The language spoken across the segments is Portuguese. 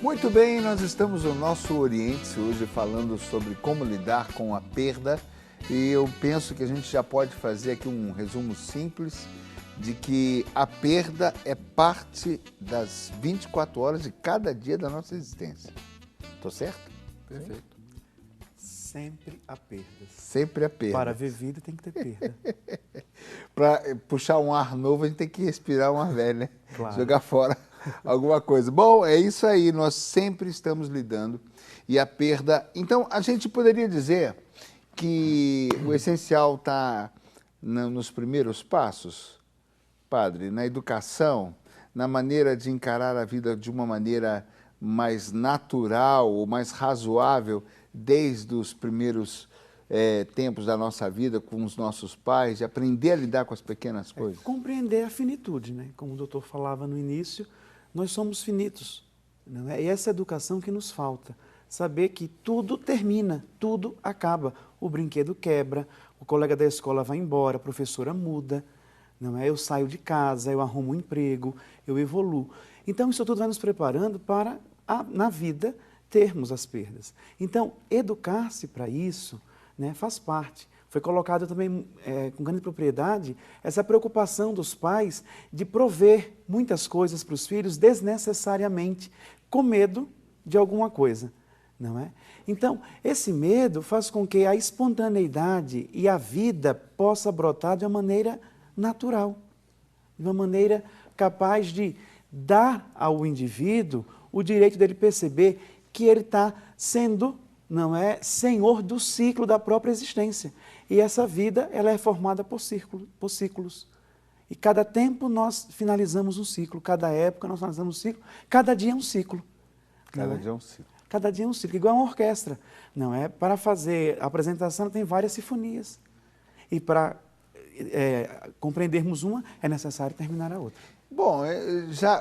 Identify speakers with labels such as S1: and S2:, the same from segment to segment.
S1: Muito bem, nós estamos no nosso Oriente hoje falando sobre como lidar com a perda e eu penso que a gente já pode fazer aqui um resumo simples de que a perda é parte das 24 horas de cada dia da nossa existência. Estou certo?
S2: Perfeito. Sempre há perdas.
S1: Sempre há perda.
S2: Para ver vida tem que ter perda.
S1: Para puxar um ar novo, a gente tem que respirar um ar velho, né?
S2: Claro.
S1: Jogar fora alguma coisa. Bom, é isso aí, nós sempre estamos lidando. E a perda... Então, a gente poderia dizer que o essencial está nos primeiros passos, padre, na educação, na maneira de encarar a vida de uma maneira mais natural ou mais razoável, desde os primeiros tempos da nossa vida com os nossos pais, de aprender a lidar com as pequenas coisas.
S2: Compreender a finitude, né? Como o doutor falava no início, nós somos finitos, não é? E essa educação que nos falta, saber que tudo termina, tudo acaba. O brinquedo quebra, o colega da escola vai embora, a professora muda, não é? Eu saio de casa, eu arrumo um emprego, eu evoluo. Então, isso tudo vai nos preparando para, na vida, termos as perdas. Então, educar-se para isso, né, faz parte. Foi colocado também com grande propriedade essa preocupação dos pais de prover muitas coisas para os filhos desnecessariamente, com medo de alguma coisa, não é? Então, esse medo faz com que a espontaneidade e a vida possa brotar de uma maneira natural, de uma maneira capaz de dar ao indivíduo o direito dele perceber que ele está sendo, não é, senhor do ciclo da própria existência. E essa vida, ela é formada por ciclos. E cada tempo nós finalizamos um ciclo, cada época nós finalizamos um ciclo, cada dia é um ciclo.
S1: Cada dia é um ciclo.
S2: Cada dia é um ciclo, igual uma orquestra, não é? Para fazer a apresentação tem várias sinfonias. E para compreendermos uma, é necessário terminar a outra.
S1: Bom,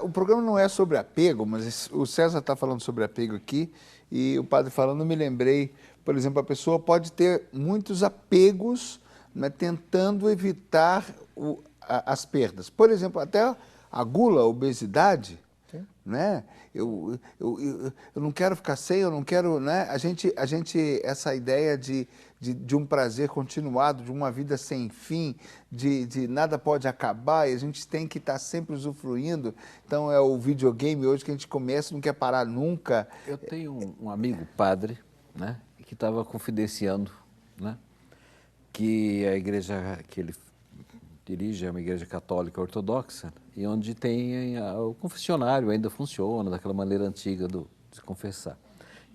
S1: o programa não é sobre apego, mas o César está falando sobre apego aqui e o padre falando, eu me lembrei, por exemplo, a pessoa pode ter muitos apegos, né, tentando evitar as perdas. Por exemplo, até a gula, a obesidade, né? Eu não quero ficar sem, eu não quero, né? A gente essa ideia de um prazer continuado, de uma vida sem fim, de nada pode acabar e a gente tem que estar sempre usufruindo. Então é o videogame hoje que a gente começa e não quer parar nunca.
S3: Eu tenho um amigo padre, né, que estava confidenciando, né, que a igreja que ele dirige é uma igreja católica ortodoxa e onde tem o confessionário ainda funciona daquela maneira antiga de se confessar.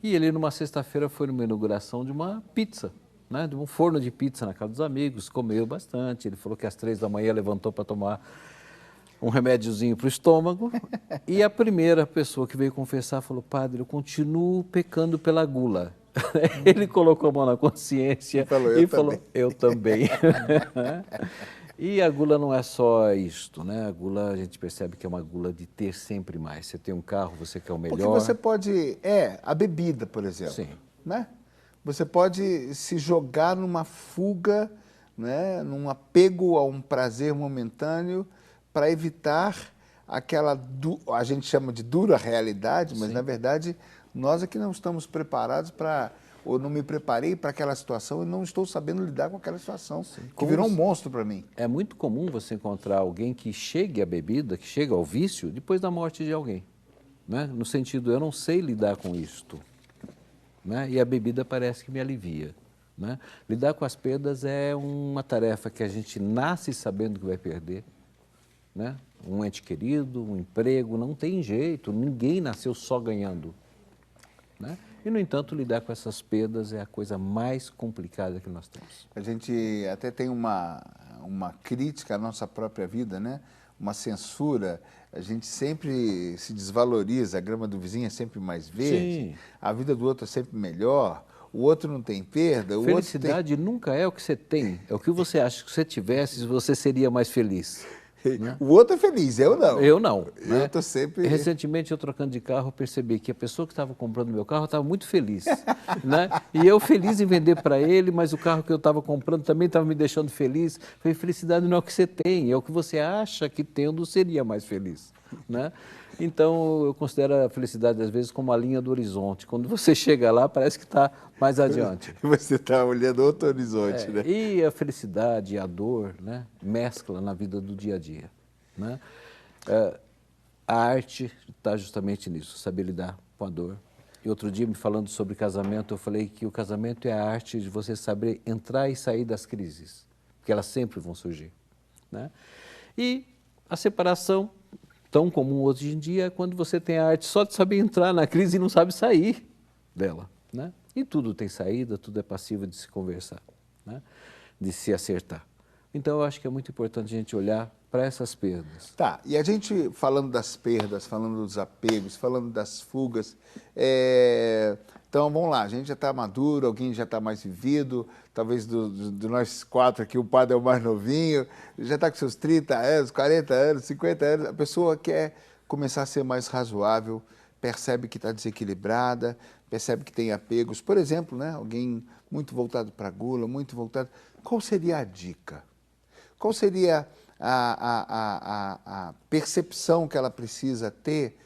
S3: E ele numa sexta-feira foi numa inauguração de uma pizza, né, de um forno de pizza na casa dos amigos, comeu bastante. Ele falou que às 3 da manhã levantou para tomar um remédiozinho para o estômago e a primeira pessoa que veio confessar falou: padre, eu continuo pecando pela gula. Ele colocou a mão na consciência e falou, eu também. E a gula não é só isto, né? A gula, a gente percebe que é uma gula de ter sempre mais. Você tem um carro, você quer o melhor.
S1: Porque você pode, a bebida, por exemplo.
S3: Sim.
S1: Né? Você pode se jogar numa fuga, né? Num apego a um prazer momentâneo para evitar aquela, a gente chama de dura realidade, mas, na verdade, nós aqui não estamos preparados para, ou não me preparei para aquela situação e não estou sabendo lidar com aquela situação, que virou um monstro para mim.
S3: É muito comum você encontrar alguém que chegue à bebida, que chega ao vício, depois da morte de alguém, né? No sentido, eu não sei lidar com isto, né? E a bebida parece que me alivia, né? Lidar com as perdas é uma tarefa que a gente nasce sabendo que vai perder, né? Um ente querido, um emprego, não tem jeito, ninguém nasceu só ganhando, né? E, no entanto, lidar com essas perdas é a coisa mais complicada que nós temos.
S1: A gente até tem uma crítica à nossa própria vida, né? Uma censura. A gente sempre se desvaloriza, a grama do vizinho é sempre mais verde, a vida do outro é sempre melhor, o outro não tem perda.
S3: Felicidade nunca é o que você tem, é o que você acha que se você tivesse, você seria mais feliz. Né?
S1: O outro é feliz, eu não.
S3: Eu não.
S1: Eu estou sempre...
S3: Recentemente, eu trocando de carro, eu percebi que a pessoa que estava comprando meu carro estava muito feliz. Né? E eu feliz em vender para ele, mas o carro que eu estava comprando também estava me deixando feliz. Falei, felicidade não é o que você tem, é o que você acha que tendo seria mais feliz. né? Então, eu considero a felicidade, às vezes, como a linha do horizonte. Quando você chega lá, parece que está mais adiante.
S1: Você está olhando outro horizonte, né?
S3: E a felicidade e a dor, né, mescla na vida do dia a dia, né? A arte está justamente nisso, saber lidar com a dor. E outro dia, me falando sobre casamento, eu falei que o casamento é a arte de você saber entrar e sair das crises, porque elas sempre vão surgir, né? E a separação, tão comum hoje em dia, é quando você tem a arte só de saber entrar na crise e não sabe sair dela, né? E tudo tem saída, tudo é passível de se conversar, né? De se acertar. Então, eu acho que é muito importante a gente olhar para essas perdas.
S1: Tá, e a gente falando das perdas, falando dos apegos, falando das fugas, então vamos lá, a gente já está maduro, alguém já está mais vivido, talvez de nós quatro aqui o padre é o mais novinho, já está com seus 30 anos, 40 anos, 50 anos, a pessoa quer começar a ser mais razoável, percebe que está desequilibrada, percebe que tem apegos, por exemplo, né, alguém muito voltado para a gula, muito voltado, qual seria a dica? Qual seria a percepção que ela precisa ter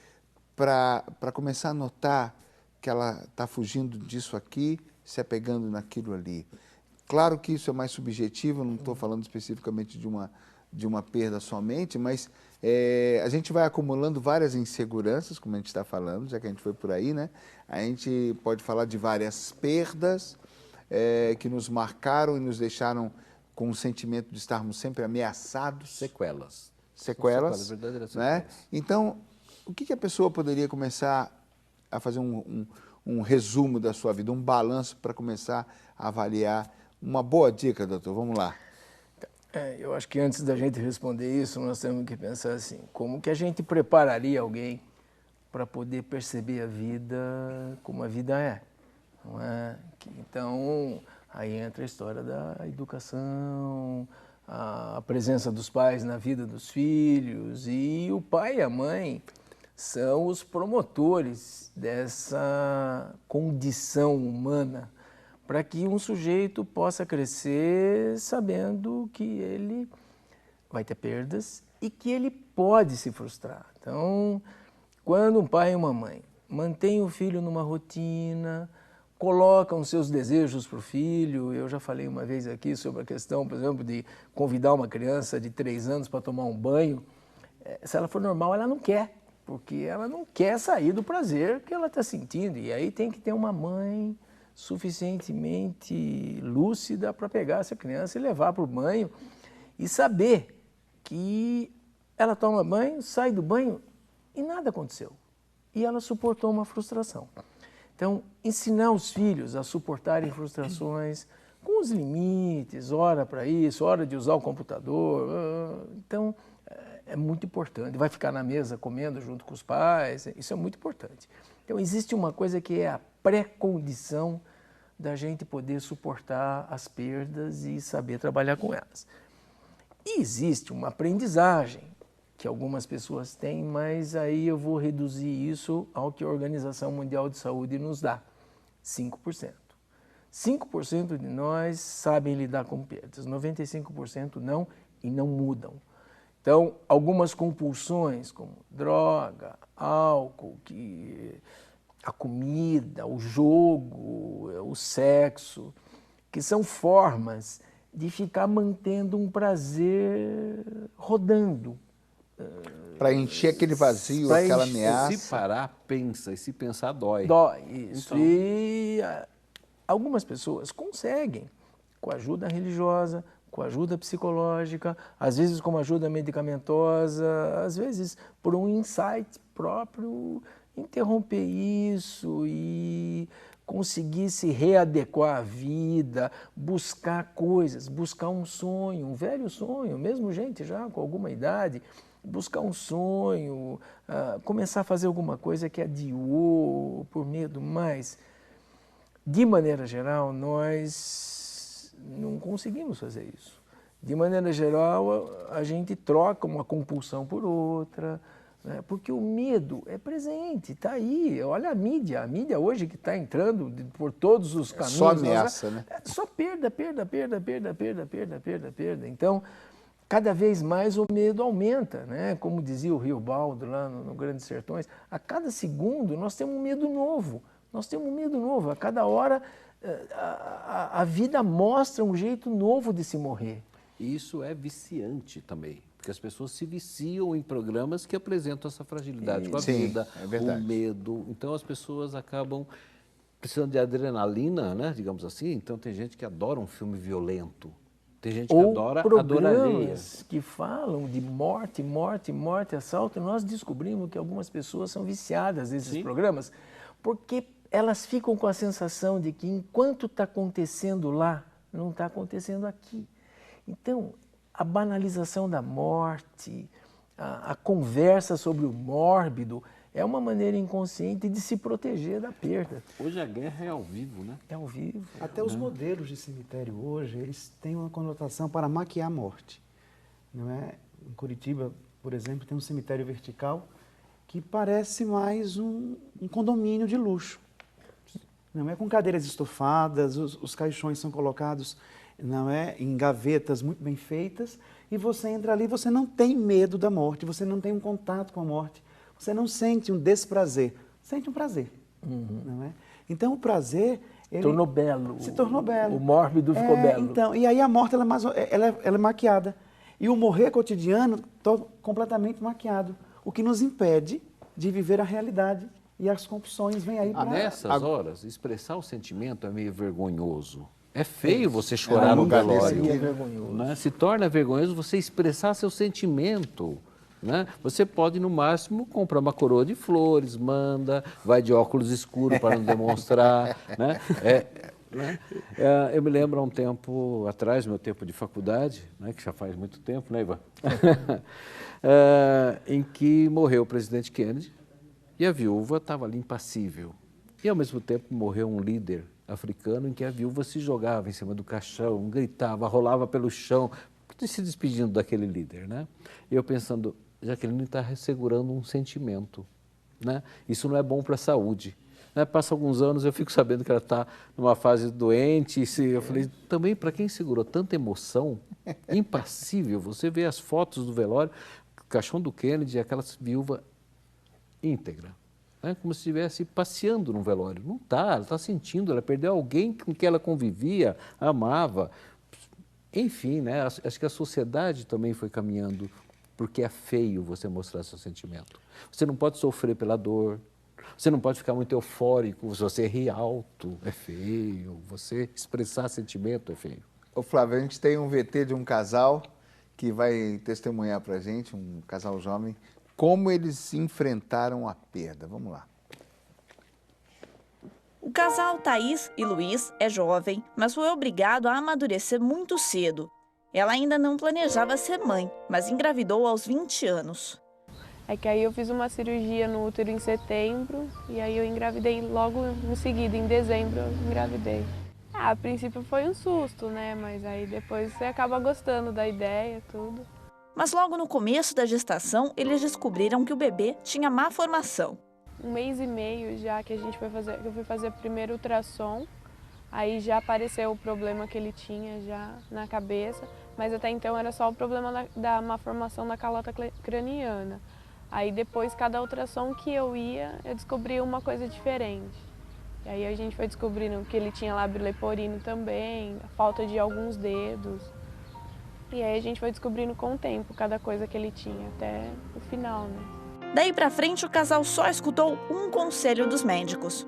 S1: para começar a notar que ela está fugindo disso aqui, se apegando naquilo ali? Claro que isso é mais subjetivo, não estou falando especificamente de uma perda somente, mas a gente vai acumulando várias inseguranças, como a gente está falando, já que a gente foi por aí, né? A gente pode falar de várias perdas que nos marcaram e nos deixaram com o sentimento de estarmos sempre ameaçados.
S3: Sequelas.
S1: Sequelas,
S3: verdadeiras
S1: né?
S3: sequelas.
S1: Então, o que a pessoa poderia começar a fazer um resumo da sua vida, um balanço para começar a avaliar? Uma boa dica, doutor, vamos lá.
S4: Eu acho que antes da gente responder isso, nós temos que pensar assim, como que a gente prepararia alguém para poder perceber a vida como a vida é, não é? Então, aí entra a história da educação, a presença dos pais na vida dos filhos, e o pai e a mãe são os promotores dessa condição humana para que um sujeito possa crescer sabendo que ele vai ter perdas e que ele pode se frustrar. Então, quando um pai e uma mãe mantêm o filho numa rotina, colocam seus desejos para o filho. Eu já falei uma vez aqui sobre a questão, por exemplo, de convidar uma criança de 3 anos para tomar um banho. Se ela for normal, ela não quer, porque ela não quer sair do prazer que ela está sentindo. E aí tem que ter uma mãe suficientemente lúcida para pegar essa criança e levar para o banho e saber que ela toma banho, sai do banho e nada aconteceu. E ela suportou uma frustração. Então, ensinar os filhos a suportarem frustrações com os limites, hora para isso, hora de usar o computador. Então, é muito importante. Vai ficar na mesa comendo junto com os pais, isso é muito importante. Então, existe uma coisa que é a pré-condição da gente poder suportar as perdas e saber trabalhar com elas. E existe uma aprendizagem que algumas pessoas têm, mas aí eu vou reduzir isso ao que a Organização Mundial de Saúde nos dá, 5%. 5% de nós sabem lidar com perdas, 95% não e não mudam. Então, algumas compulsões como droga, álcool, a comida, o jogo, o sexo, que são formas de ficar mantendo um prazer rodando.
S1: Para encher aquele vazio, aquela ameaça.
S3: Se parar, pensa, e se pensar, dói.
S4: Dói, isso.
S3: Então...
S4: E algumas pessoas conseguem, com ajuda religiosa, com ajuda psicológica, às vezes com ajuda medicamentosa, às vezes por um insight próprio, interromper isso e conseguir se readequar à vida, buscar coisas, buscar um sonho, um velho sonho, mesmo gente já com alguma idade, buscar um sonho, começar a fazer alguma coisa que adiou por medo, mas, de maneira geral, nós não conseguimos fazer isso. De maneira geral, a gente troca uma compulsão por outra, né? Porque o medo é presente, está aí. Olha a mídia hoje que está entrando por todos os caminhos.
S1: Só ameaça, né?
S4: Só perda, perda, perda, perda, perda, perda, perda, perda. Então, cada vez mais o medo aumenta, né? Como dizia o Riobaldo lá no Grandes Sertões, a cada segundo nós temos um medo novo, a cada hora a vida mostra um jeito novo de se morrer.
S3: Isso é viciante também, porque as pessoas se viciam em programas que apresentam essa fragilidade com a vida, o medo. Então as pessoas acabam precisando de adrenalina, né, digamos assim. Então tem gente que adora um filme violento, tem gente que adora
S4: programas que falam de morte, assalto. Nós descobrimos que algumas pessoas são viciadas nesses programas, porque elas ficam com a sensação de que enquanto está acontecendo lá, não está acontecendo aqui. Então, a banalização da morte, a conversa sobre o mórbido, é uma maneira inconsciente de se proteger da perda.
S3: Hoje a guerra é ao vivo, né?
S4: É ao vivo.
S2: Até os modelos de cemitério hoje, eles têm uma conotação para maquiar a morte. Não é? Em Curitiba, por exemplo, tem um cemitério vertical que parece mais um condomínio de luxo. Não é? Com cadeiras estofadas, os caixões são colocados, não é, em gavetas muito bem feitas, e você entra ali, você não tem medo da morte, você não tem um contato com a morte, você não sente um desprazer, sente um prazer, não é? Então o prazer ele
S4: tornou belo.
S2: Se tornou belo.
S4: O mórbido ficou belo.
S2: Então, e aí a morte ela é maquiada e o morrer cotidiano completamente maquiado, o que nos impede de viver a realidade. E as compulsões vêm aí para...
S3: Nessas horas, expressar o sentimento é meio vergonhoso. É feio você chorar no velório. Né? Se torna vergonhoso você expressar seu sentimento. Né? Você pode, no máximo, comprar uma coroa de flores, manda, vai de óculos escuros para não demonstrar. Né? Eu me lembro há um tempo atrás, meu tempo de faculdade, né, que já faz muito tempo, né, Ivan? Em que morreu o presidente Kennedy. E a viúva estava ali impassível. E, ao mesmo tempo, morreu um líder africano em que a viúva se jogava em cima do caixão, gritava, rolava pelo chão, se despedindo daquele líder. Né? E eu pensando, Jaqueline está ressegurando um sentimento. Né? Isso não é bom para a saúde. Né? Passa alguns anos, eu fico sabendo que ela está numa fase doente. Eu falei, também para quem segurou tanta emoção, impassível, você vê as fotos do velório, o caixão do Kennedy, aquela viúva íntegra, né? Como se estivesse passeando num velório. Não está, ela está sentindo, ela perdeu alguém com quem ela convivia, amava. Enfim, né? Acho que a sociedade também foi caminhando, porque é feio você mostrar seu sentimento. Você não pode sofrer pela dor, você não pode ficar muito eufórico, você ri alto, é feio, você expressar sentimento é feio.
S1: Ô Flávio, a gente tem um VT de um casal que vai testemunhar para a gente, um casal jovem, como eles enfrentaram a perda. Vamos lá.
S5: O casal Thaís e Luiz é jovem, mas foi obrigado a amadurecer muito cedo. Ela ainda não planejava ser mãe, mas engravidou aos 20 anos.
S6: É que aí eu fiz uma cirurgia no útero em setembro e aí eu engravidei logo em seguida, em dezembro eu engravidei. A princípio foi um susto, né? Mas aí depois você acaba gostando da ideia, tudo.
S5: Mas logo no começo da gestação, eles descobriram que o bebê tinha má formação.
S6: 1 mês e meio já que eu fui fazer o primeiro ultrassom, aí já apareceu o problema que ele tinha já na cabeça, mas até então era só o problema da má formação da calota craniana. Aí depois, cada ultrassom que eu ia, eu descobria uma coisa diferente. E aí a gente foi descobrindo que ele tinha lábio leporino também, a falta de alguns dedos. E aí a gente foi descobrindo com o tempo cada coisa que ele tinha, até o final, né?
S5: Daí pra frente, o casal só escutou um conselho dos médicos.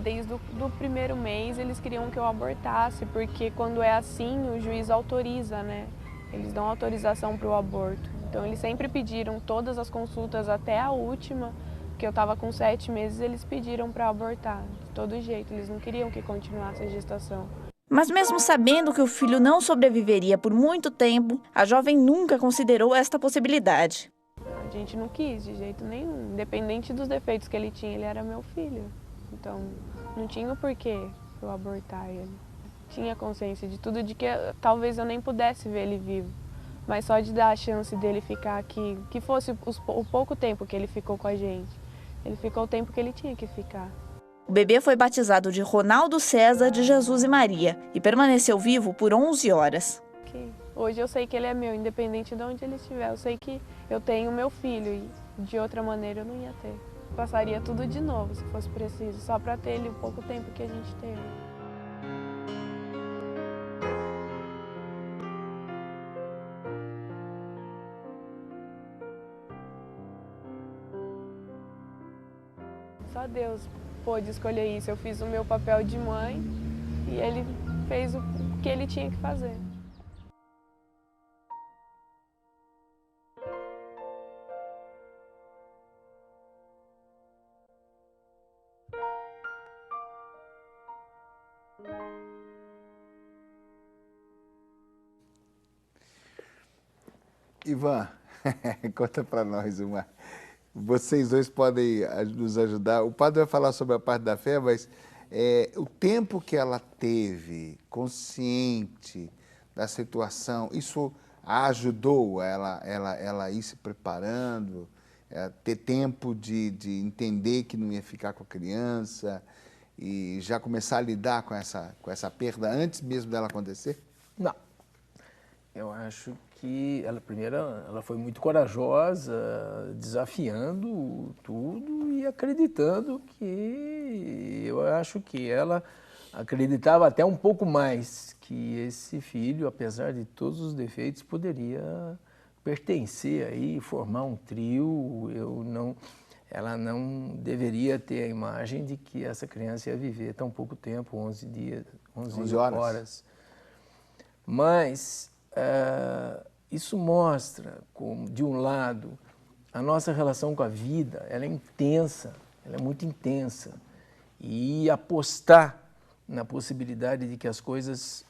S6: Desde o primeiro mês eles queriam que eu abortasse, porque quando é assim, o juiz autoriza, né? Eles dão autorização para o aborto. Então eles sempre pediram, todas as consultas até a última, que eu estava com 7 meses, eles pediram para abortar, de todo jeito. Eles não queriam que continuasse a gestação.
S5: Mas mesmo sabendo que o filho não sobreviveria por muito tempo, a jovem nunca considerou esta possibilidade.
S6: A gente não quis de jeito nenhum, independente dos defeitos que ele tinha, ele era meu filho. Então não tinha o porquê eu abortar ele. Tinha consciência de tudo, de que talvez eu nem pudesse ver ele vivo. Mas só de dar a chance dele ficar aqui, que fosse o pouco tempo que ele ficou com a gente. Ele ficou o tempo que ele tinha que ficar.
S5: O bebê foi batizado de Ronaldo César de Jesus e Maria e permaneceu vivo por 11 horas.
S6: Hoje eu sei que ele é meu, independente de onde ele estiver. Eu sei que eu tenho meu filho e de outra maneira eu não ia ter. Passaria tudo de novo, se fosse preciso, só para ter ele o pouco tempo que a gente teve. Só Deus pôde escolher isso. Eu fiz o meu papel de mãe e ele fez o que ele tinha que fazer.
S1: Ivan, conta para nós uma. Vocês dois podem nos ajudar. O padre vai falar sobre a parte da fé, mas o tempo que ela teve consciente da situação, isso a ajudou ela ir se preparando, ter tempo de entender que não ia ficar com a criança e já começar a lidar com essa perda antes mesmo dela acontecer?
S4: Não. Eu acho que ela foi muito corajosa, desafiando tudo e acreditando que eu acho que ela acreditava até um pouco mais que esse filho, apesar de todos os defeitos, poderia pertencer aí, formar um trio. Ela não deveria ter a imagem de que essa criança ia viver tão pouco tempo, 11 horas. Mas isso mostra, de um lado, a nossa relação com a vida, ela é intensa, ela é muito intensa. E apostar na possibilidade de que as coisas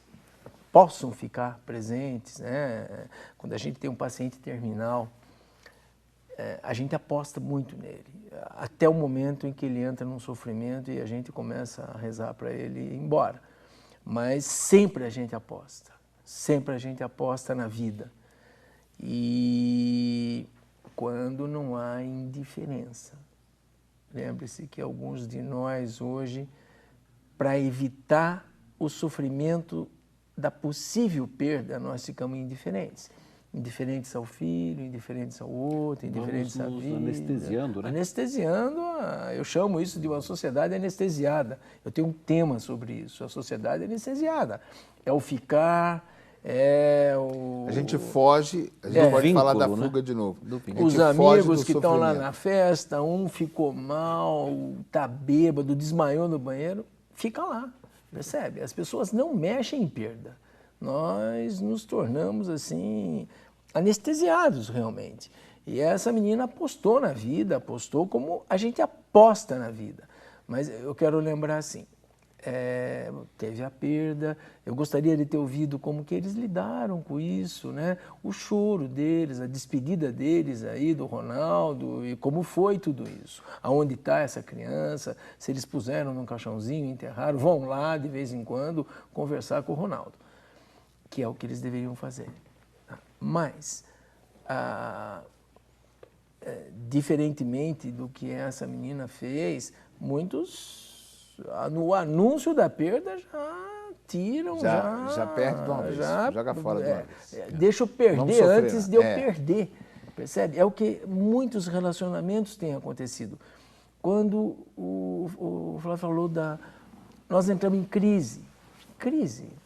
S4: possam ficar presentes, né? Quando a gente tem um paciente terminal, a gente aposta muito nele, até o momento em que ele entra num sofrimento e a gente começa a rezar para ele ir embora. Mas sempre a gente aposta. Sempre a gente aposta na vida. E quando não há indiferença. Lembre-se que alguns de nós hoje, para evitar o sofrimento da possível perda, nós ficamos indiferentes. Indiferentes ao filho, indiferentes ao outro, indiferentes à vida.
S3: Anestesiando, né?
S4: Anestesiando, eu chamo isso de uma sociedade anestesiada. Eu tenho um tema sobre isso, a sociedade anestesiada. É o ficar,
S1: A gente foge, a gente pode falar da fuga, né? De novo.
S4: Os amigos que estão lá na festa, um ficou mal, está bêbado, desmaiou no banheiro, fica lá, percebe? As pessoas não mexem em perda. Nós nos tornamos, assim, anestesiados, realmente. E essa menina apostou na vida, apostou como a gente aposta na vida. Mas eu quero lembrar, assim, teve a perda, eu gostaria de ter ouvido como que eles lidaram com isso, né? O choro deles, a despedida deles aí do Ronaldo e como foi tudo isso. Aonde está essa criança, se eles puseram num caixãozinho, enterraram, vão lá de vez em quando conversar com o Ronaldo, que é o que eles deveriam fazer. Mas, diferentemente do que essa menina fez, muitos, no anúncio da perda, já tiram,
S1: já perde de uma vez, joga fora de uma vez.
S4: Deixa eu perder antes de eu perder, percebe? É o que muitos relacionamentos têm acontecido. Quando o Flávio falou nós entramos em crise,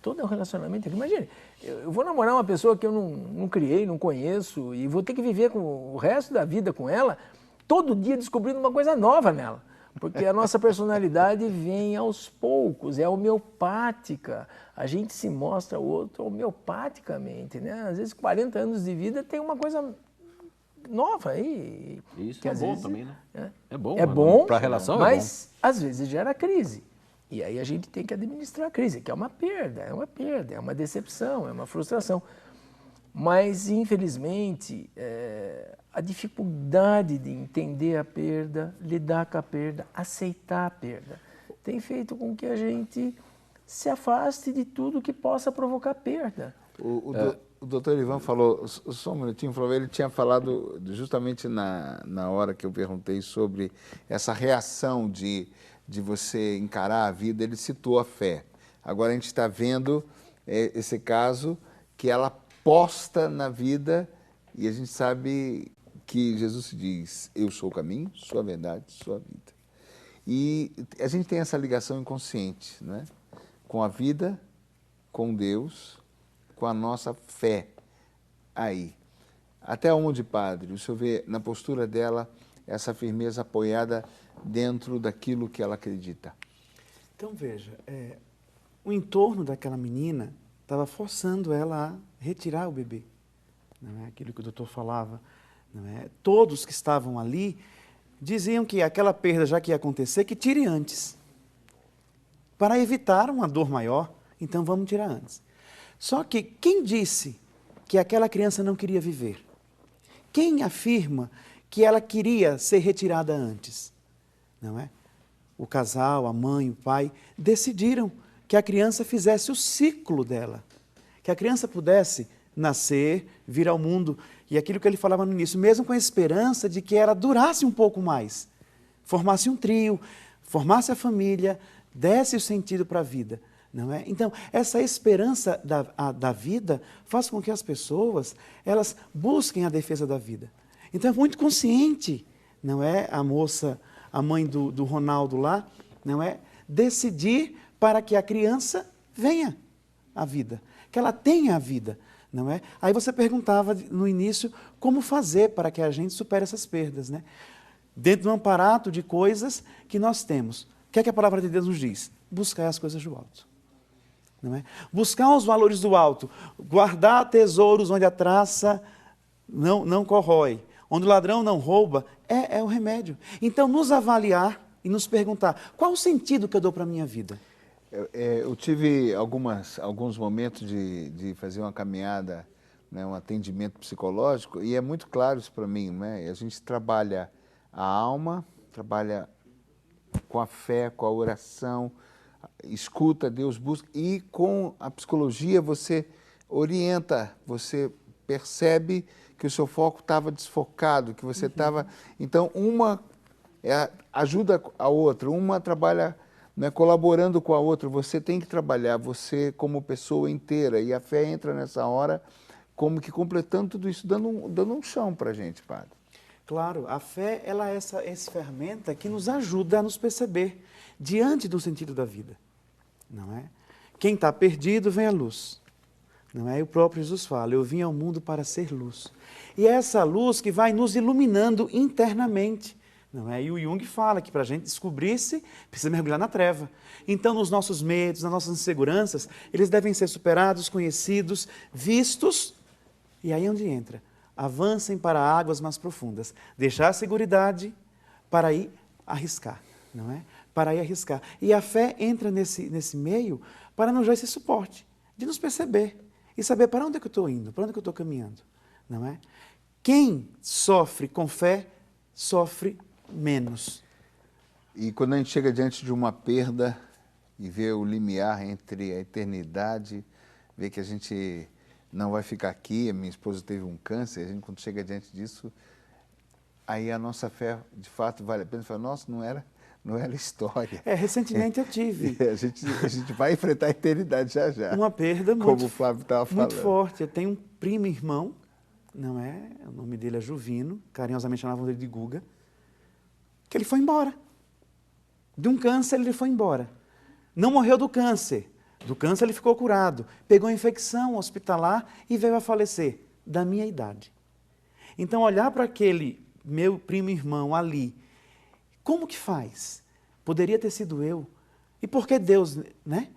S4: todo relacionamento. Imagine, eu vou namorar uma pessoa que eu não criei, não conheço, e vou ter que viver com o resto da vida com ela, todo dia descobrindo uma coisa nova nela. Porque a nossa personalidade vem aos poucos, é homeopática. A gente se mostra ao outro homeopaticamente, né? Às vezes, 40 anos de vida tem uma coisa nova aí.
S3: Isso que é bom também, né?
S4: É
S3: bom para a relação,
S4: mas às vezes gera crise. E aí a gente tem que administrar a crise, que é uma perda, é uma decepção, é uma frustração. Mas, infelizmente, a dificuldade de entender a perda, lidar com a perda, aceitar a perda, tem feito com que a gente se afaste de tudo que possa provocar perda.
S1: O doutor Ivan falou, só um minutinho, ele tinha falado justamente na hora que eu perguntei sobre essa reação de você encarar a vida, ele citou a fé. Agora a gente está vendo esse caso que ela posta na vida, e a gente sabe que Jesus diz, eu sou o caminho, sou a verdade, sou a vida. E a gente tem essa ligação inconsciente, né? Com a vida, com Deus, com a nossa fé aí. Até onde, Padre, o senhor vê na postura dela essa firmeza apoiada dentro daquilo que ela acredita?
S2: Então, veja, o entorno daquela menina estava forçando ela a retirar o bebê. Não é aquilo que o doutor falava. Não é? Todos que estavam ali diziam que aquela perda, já que ia acontecer, que tire antes. Para evitar uma dor maior, então vamos tirar antes. Só que quem disse que aquela criança não queria viver? Quem afirma que ela queria ser retirada antes? Não é? O casal, a mãe, o pai, decidiram que a criança fizesse o ciclo dela. Que a criança pudesse nascer, vir ao mundo. E aquilo que ele falava no início, mesmo com a esperança de que ela durasse um pouco mais. Formasse um trio, formasse a família, desse o sentido para a vida. Não é? Então, essa esperança da vida faz com que as pessoas elas busquem a defesa da vida. Então, é muito consciente, não é? A moça, a mãe do Ronaldo lá, não é? Decidir para que a criança venha à vida, que ela tenha a vida. Não é? Aí você perguntava no início como fazer para que a gente supere essas perdas. Né? Dentro de um aparato de coisas que nós temos. O que é que a palavra de Deus nos diz? Buscar as coisas do alto. Não é? Buscar os valores do alto, guardar tesouros onde a traça não corrói, onde o ladrão não rouba, é o remédio. Então, nos avaliar e nos perguntar, qual o sentido que eu dou para a minha vida?
S1: Eu tive alguns momentos de fazer uma caminhada, né, um atendimento psicológico, e é muito claro isso para mim. Né? A gente trabalha a alma, trabalha com a fé, com a oração, escuta Deus, busca, e com a psicologia você orienta, você percebe que o seu foco estava desfocado, que você estava... Então, uma ajuda a outra, uma trabalha... Né, colaborando com a outra, você tem que trabalhar, você como pessoa inteira, e a fé entra nessa hora como que completando tudo isso, dando um chão para a gente, Padre.
S2: Claro, a fé ela é essa ferramenta que nos ajuda a nos perceber diante do sentido da vida, não é? Quem está perdido vem à luz, não é? E o próprio Jesus fala, eu vim ao mundo para ser luz. E é essa luz que vai nos iluminando internamente. Não é? E o Jung fala que para a gente descobrir-se, precisa mergulhar na treva. Então, nos nossos medos, nas nossas inseguranças, eles devem ser superados, conhecidos, vistos. E aí é onde entra. Avancem para águas mais profundas. Deixar a seguridade para ir arriscar. Não é? Para ir arriscar. E a fé entra nesse meio para nos dar esse suporte, de nos perceber e saber para onde é que eu estou indo, para onde é que eu estou caminhando. Não é? Quem sofre com fé, sofre menos.
S1: E quando a gente chega diante de uma perda e vê o limiar entre a eternidade, vê que a gente não vai ficar aqui, a minha esposa teve um câncer, a gente quando chega diante disso, aí a nossa fé de fato vale a pena. Fala, nossa, não era história.
S2: Recentemente eu tive.
S1: A gente vai enfrentar a eternidade já já.
S2: Uma perda
S1: como o Flávio estava falando.
S2: Muito forte. Eu tenho um primo irmão, não é? O nome dele é Juvino, carinhosamente chamavam ele de Guga, que ele foi embora. De um câncer ele foi embora. Não morreu do câncer. Do câncer ele ficou curado. Pegou infecção hospitalar e veio a falecer, da minha idade. Então, olhar para aquele meu primo irmão ali, como que faz? Poderia ter sido eu. E por que Deus, né,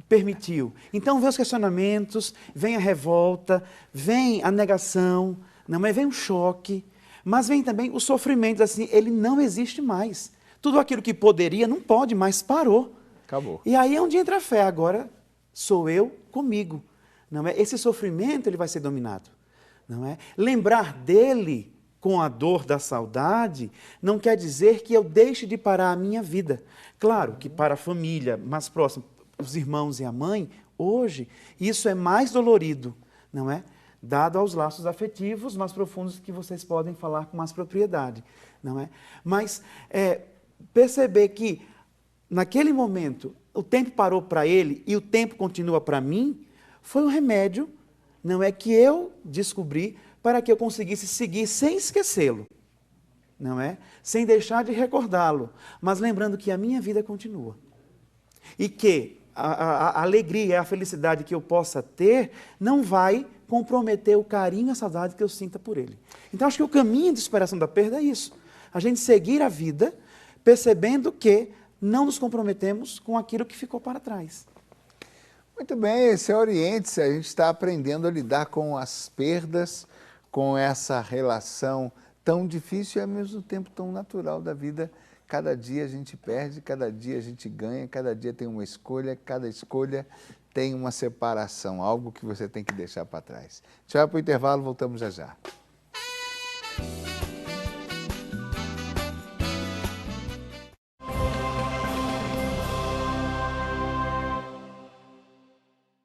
S2: permitiu? Então, vem os questionamentos, vem a revolta, vem a negação, não, mas vem um choque. Mas vem também o sofrimento, assim, ele não existe mais. Tudo aquilo que poderia não pode mais, parou.
S1: Acabou.
S2: E aí é onde entra a fé. Agora sou eu comigo. Não é? Esse sofrimento ele vai ser dominado. Não é? Lembrar dele com a dor da saudade não quer dizer que eu deixe de parar a minha vida. Claro que para a família mais próxima, os irmãos e a mãe, hoje, isso é mais dolorido, não é? Dado aos laços afetivos mais profundos que vocês podem falar com mais propriedade, não é? Mas perceber que, naquele momento, o tempo parou para ele e o tempo continua para mim, foi um remédio, não é que eu descobri para que eu conseguisse seguir sem esquecê-lo, não é? Sem deixar de recordá-lo, mas lembrando que a minha vida continua. E que a alegria, a felicidade que eu possa ter não vai comprometer o carinho e a saudade que eu sinta por ele. Então, acho que o caminho de superação da perda é isso. A gente seguir a vida percebendo que não nos comprometemos com aquilo que ficou para trás.
S1: Muito bem, esse é Oriente-se. A gente está aprendendo a lidar com as perdas, com essa relação tão difícil e ao mesmo tempo tão natural da vida. Cada dia a gente perde, cada dia a gente ganha, cada dia tem uma escolha, cada escolha tem uma separação, algo que você tem que deixar para trás. A gente vai para o intervalo, voltamos já já.